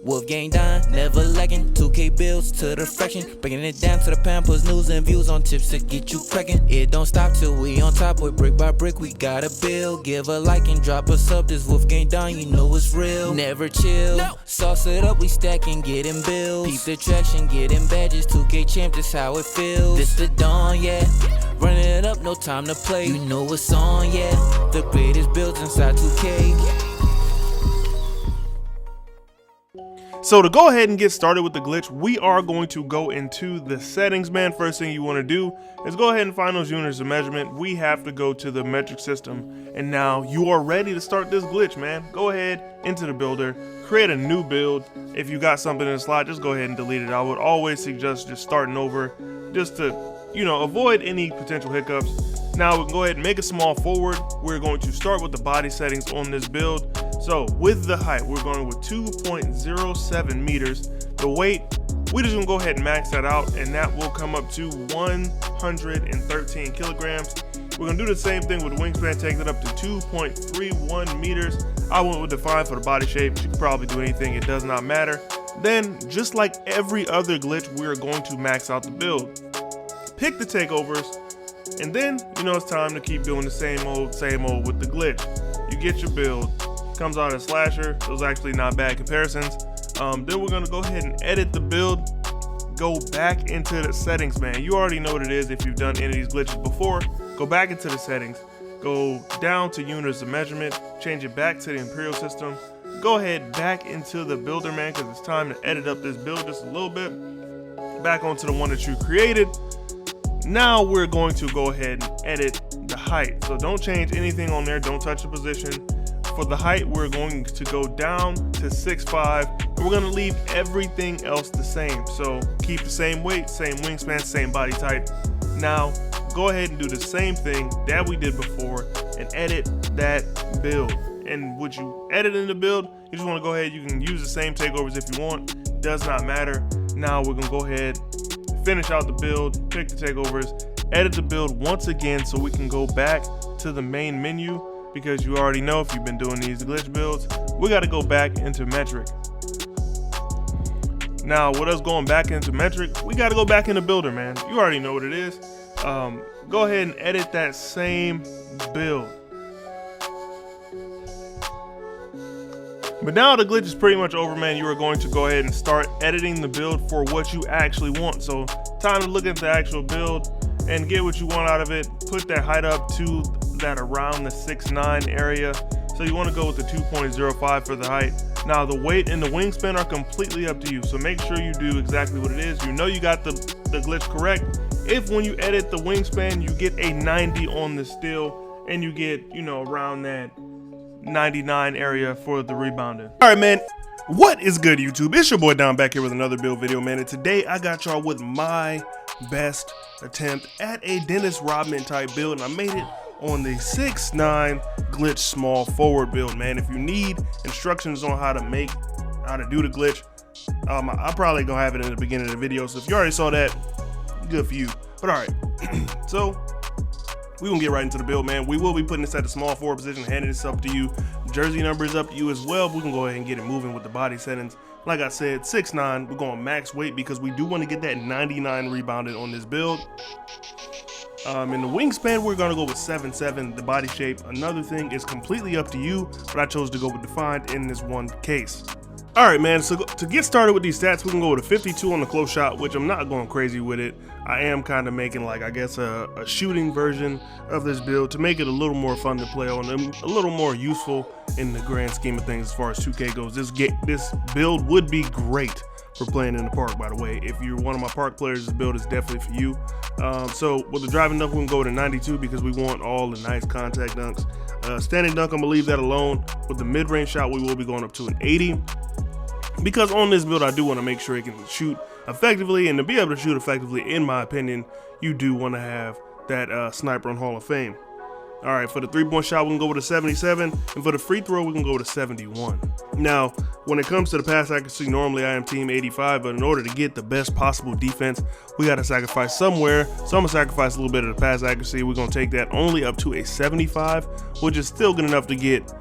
WolfGxngDon, never lacking. 2K bills to the fraction, breaking it down to the pound, puts news and views on tips to get you cracking. It don't stop till we on top, boy, brick by brick, we gotta build. Give a like and drop a sub, this WolfGxngDon, you know it's real. Never chill, sauce it up, we stacking, getting bills. Peep the traction, getting badges, 2K champ, this how it feels. This the dawn, yeah, running it up, no time to play. You know what's on, yeah, the greatest builds inside 2K. So to go ahead and get started with the glitch, we are going to go into the settings, man. First thing you want to do is go ahead and find those units of measurement. We have to go to the metric system, and now you are ready to start this glitch, man. Go ahead into the builder, create a new build. If you got something in the slot, just go ahead and delete it. I would always suggest just starting over, just to, you know, avoid any potential hiccups. Now we can go ahead and make a small forward. We're going to start with the body settings on this build. So with the height, we're going with 2.07 meters. The weight, we're just gonna go ahead and max that out, and that will come up to 113 kilograms. We're gonna do the same thing with the wingspan, take it up to 2.31 meters. I went with define for the body shape. You can probably do anything, it does not matter. Then, just like every other glitch, we're going to max out the build. Pick the takeovers, and then, you know, it's time to keep doing the same old with the glitch. You get your build, comes out as slasher. Those actually not bad comparisons. Then we're gonna go ahead and edit the build, go back into the settings, man. You already know what it is if you've done any of these glitches before. Go back into the settings, go down to units of measurement, change it back to the imperial system. Go ahead back into the builder, man, because it's time to edit up this build just a little bit. Back onto the one that you created. Now we're going to go ahead and edit the height. So don't change anything on there, don't touch the position. For the height, we're going to go down to 6'5", and we're going to leave everything else the same. So keep the same weight, same wingspan, same body type. Now go ahead and do the same thing that we did before and edit that build. And what you edit in the build, you just want to go ahead, you can use the same takeovers if you want, does not matter. Now we're going to go ahead, finish out the build, pick the takeovers, edit the build once again so we can go back to the main menu. Because you already know, if you've been doing these glitch builds, we got to go back into metric. Now with us going back into metric, we got to go back into builder, man. You already know what it is. Go ahead and edit that same build. But now the glitch is pretty much over, man. You are going to go ahead and start editing the build for what you actually want. So time to look at the actual build and get what you want out of it. Put that height up to that around the 6'9" area. So you want to go with the 2.05 for the height. Now the weight and the wingspan are completely up to you. So make sure you do exactly what it is. You know you got the glitch correct. If when you edit the wingspan, you get a 90 on the steel and you get, you know, around that 99 area for the rebounding. All right, man. What is good, YouTube? It's your boy Don back here with another build video, man. And today I got y'all with my best attempt at a Dennis Rodman type build, and I made it on the 6'9" glitch small forward build, man. If you need instructions on how to do the glitch, I'm probably gonna have it in the beginning of the video. So if you already saw that, good for you. But all right, so we gonna get right into the build, man. We will be putting this at the small forward position, handing this up to you. Jersey number is up to you as well. We can go ahead and get it moving with the body settings. Like I said, 6'9", we're going max weight because we do want to get that 99 rebounded on this build. In the wingspan, we're gonna go with 7'7". The body shape, another thing, is completely up to you, but I chose to go with defined in this one case. All right, man, so to get started with these stats, we can go with a 52 on the close shot, which I'm not going crazy with it. I am kind of making, like, I guess a shooting version of this build to make it a little more fun to play on, a little more useful in the grand scheme of things as far as 2K goes. This build would be great for playing in the park, by the way. If you're one of my park players, this build is definitely for you. So with the driving dunk, we can go to 92 because we want all the nice contact dunks. Standing dunk, I'm gonna leave that alone. With the mid-range shot, we will be going up to an 80. Because on this build, I do want to make sure it can shoot effectively, and to be able to shoot effectively, in my opinion, you do want to have that sniper on Hall of Fame. All right, for the three-point shot, we can go with a 77, and for the free throw, we can go with a 71. Now, when it comes to the pass accuracy, normally I am team 85, but in order to get the best possible defense, we got to sacrifice somewhere. So I'm gonna sacrifice a little bit of the pass accuracy. We're gonna take that only up to a 75, which is still good enough to get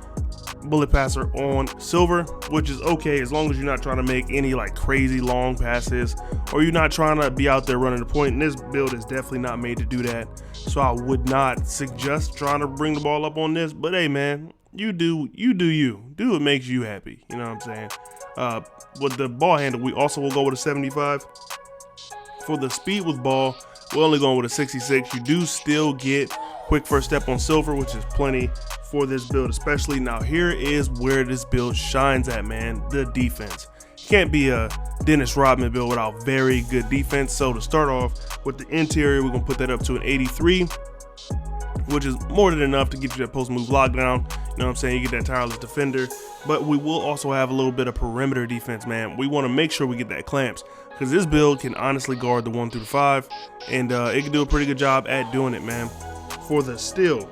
bullet passer on silver, which is okay as long as you're not trying to make any like crazy long passes, or you're not trying to be out there running the point. And this build is definitely not made to do that, so I would not suggest trying to bring the ball up on this. But hey man, you do what makes you happy, you know what I'm saying. With the ball handle, we also will go with a 75. For the speed with ball, we're only going with a 66. You do still get quick first step on silver, which is plenty for this build, especially. Now here is where this build shines at, man, the defense. Can't be a Dennis Rodman build without very good defense. So to start off with the interior, we're gonna put that up to an 83, which is more than enough to get you that post move lockdown. You know what I'm saying? You get that tireless defender, but we will also have a little bit of perimeter defense, man. We want to make sure we get that clamps, because this build can honestly guard the 1 through 5, and it can do a pretty good job at doing it, man. For the steal,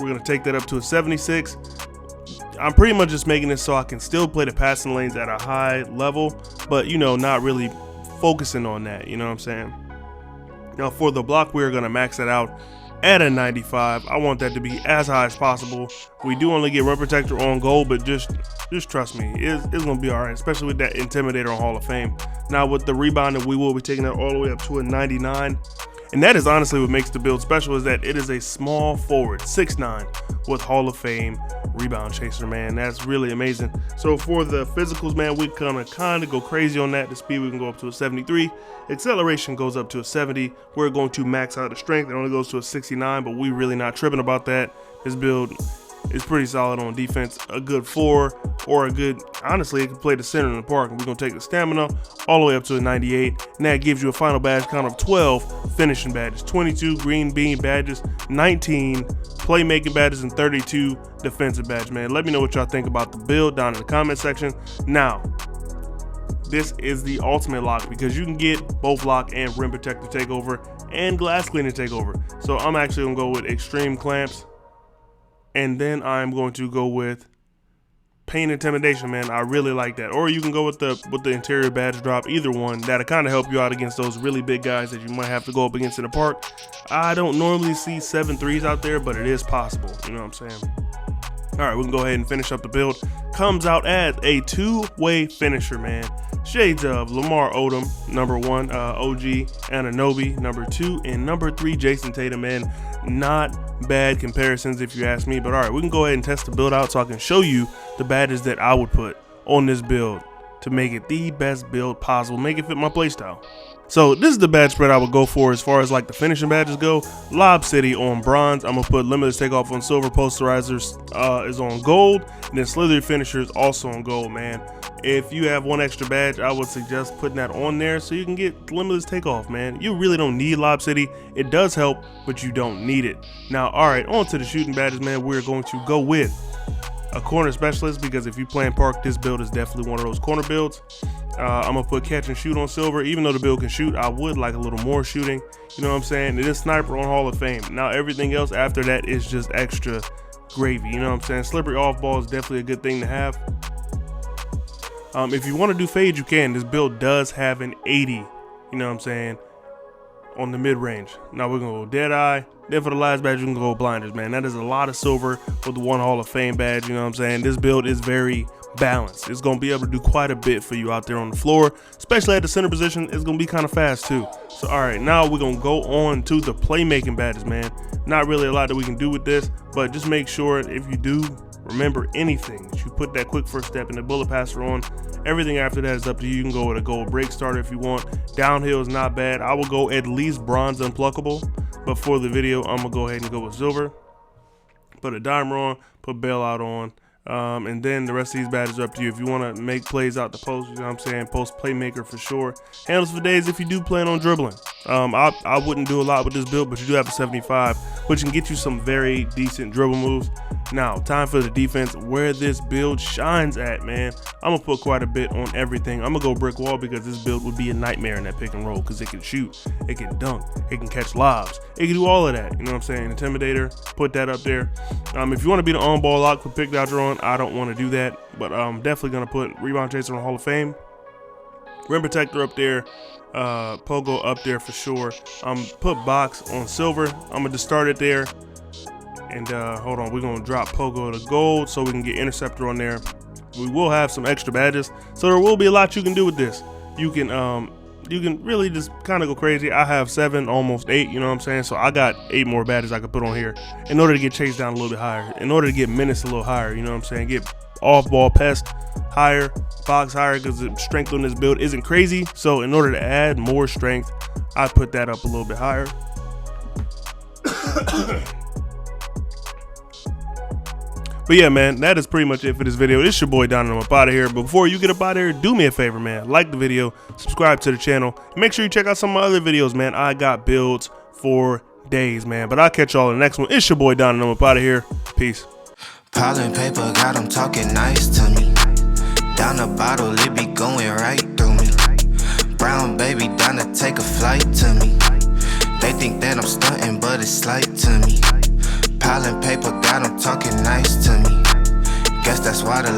we're gonna take that up to a 76. I'm pretty much just making this so I can still play the passing lanes at a high level, but you know, not really focusing on that, you know what I'm saying? Now for the block, we're gonna max that out at a 95. I want that to be as high as possible. We do only get rim protector on goal, but just trust me, it's gonna be all right, especially with that intimidator on Hall of Fame. Now with the rebounding, we will be taking that all the way up to a 99. And that is honestly what makes the build special, is that it is a small forward, 6'9", with Hall of Fame rebound chaser, man. That's really amazing. So for the physicals, man, we kind of go crazy on that. The speed, we can go up to a 73. Acceleration goes up to a 70. We're going to max out the strength. It only goes to a 69, but we really not tripping about that. This build is pretty solid on defense. A good 4 or a good, honestly, it can play the center in the park. And we're going to take the stamina all the way up to a 98. And that gives you a final badge count of 12 finishing badges, 22 green bean badges, 19 playmaking badges, and 32 defensive badges, man. Let me know what y'all think about the build down in the comment section. Now, this is the ultimate lock, because you can get both lock and rim protector takeover and glass cleaner takeover. So I'm actually going to go with extreme clamps. And then I'm going to go with pain intimidation, man. I really like that. Or you can go with the interior badge drop, either one. That'll kind of help you out against those really big guys that you might have to go up against in the park. I don't normally see 7-3s out there, but it is possible. You know what I'm saying? All right, we can go ahead and finish up the build. Comes out as a 2-way finisher, man. Shades of Lamar Odom, number 1, OG Anunoby, number 2, and number 3, Jason Tatum, man. Not bad comparisons if you ask me, but all right, we can go ahead and test the build out so I can show you the badges that I would put on this build to make it the best build possible, make it fit my playstyle. So this is the badge spread I would go for as far as like the finishing badges go. Lob City on bronze. I'm gonna put Limitless Takeoff on silver. Posterizers is on gold, and then Slithery Finishers also on gold, man. If you have one extra badge, I would suggest putting that on there so you can get Limitless Takeoff, man. You really don't need Lob City. It does help, but you don't need it. Now, all right, on to the shooting badges, man. We're going to go with a corner specialist, because if you play in park, this build is definitely one of those corner builds. I'm gonna put catch and shoot on silver. Even though the build can shoot, I would like a little more shooting. You know what I'm saying? It is sniper on Hall of Fame. Now everything else after that is just extra gravy. You know what I'm saying? Slippery off ball is definitely a good thing to have. If you want to do fade, you can. This build does have an 80. You know what I'm saying? On the mid range. Now we're gonna go dead eye. Then for the last badge, we can go blinders, man. That is a lot of silver with the 1 Hall of Fame badge. You know what I'm saying? This build is very balanced. It's gonna be able to do quite a bit for you out there on the floor, especially at the center position. It's gonna be kind of fast too. So all right, now we're gonna go on to the playmaking badges, man. Not really a lot that we can do with this, but just make sure if you do remember anything, that you put that quick first step and the bullet passer on. Everything after that is up to you. You can go with a gold break starter if you want. Downhill is not bad. I will go at least bronze unpluckable, but for the video, I'm gonna go ahead and go with silver. Put a dimer on, put bailout on. And then the rest of these badges are up to you. If you want to make plays out the post, you know what I'm saying, post playmaker for sure. Handles for days if you do plan on dribbling. I wouldn't do a lot with this build, but you do have a 75, which can get you some very decent dribble moves. Now, time for the defense, where this build shines at, man. I'm gonna put quite a bit on everything. I'm gonna go brick wall because this build would be a nightmare in that pick and roll, because it can shoot, it can dunk, it can catch lobs, it can do all of that. You know what I'm saying? Intimidator, put that up there. If you want to be the on ball lock for pick dodger on, I don't want to do that, but I'm definitely gonna put rebound chaser on Hall of Fame. Rim protector up there, pogo up there for sure. Put box on silver. I'm gonna just start it there. And hold on, we're gonna drop Pogo to gold so we can get interceptor on there. We will have some extra badges, so there will be a lot you can do with this. You can really just kind of go crazy. I have 7, almost 8, you know what I'm saying? So I got 8 more badges I could put on here in order to get chased down a little bit higher, in order to get menace a little higher, you know what I'm saying? Get off-ball pest higher, fox higher, because the strength on this build isn't crazy. So in order to add more strength, I put that up a little bit higher. But yeah, man, that is pretty much it for this video. It's your boy Don, and I'm up out of here. But before you get up out of here, do me a favor, man. Like the video, subscribe to the channel, and make sure you check out some of my other videos, man. I got builds for days, man. But I'll catch y'all in the next one. It's your boy Don, and I'm up out of here. Peace. Piling paper, got them talking nice to me. Down the bottle, it be going right through me. Brown baby down to take a flight to me. They think that I'm stunting, but it's slight to me. Piling paper, got them talking nice to me. Guess that's why the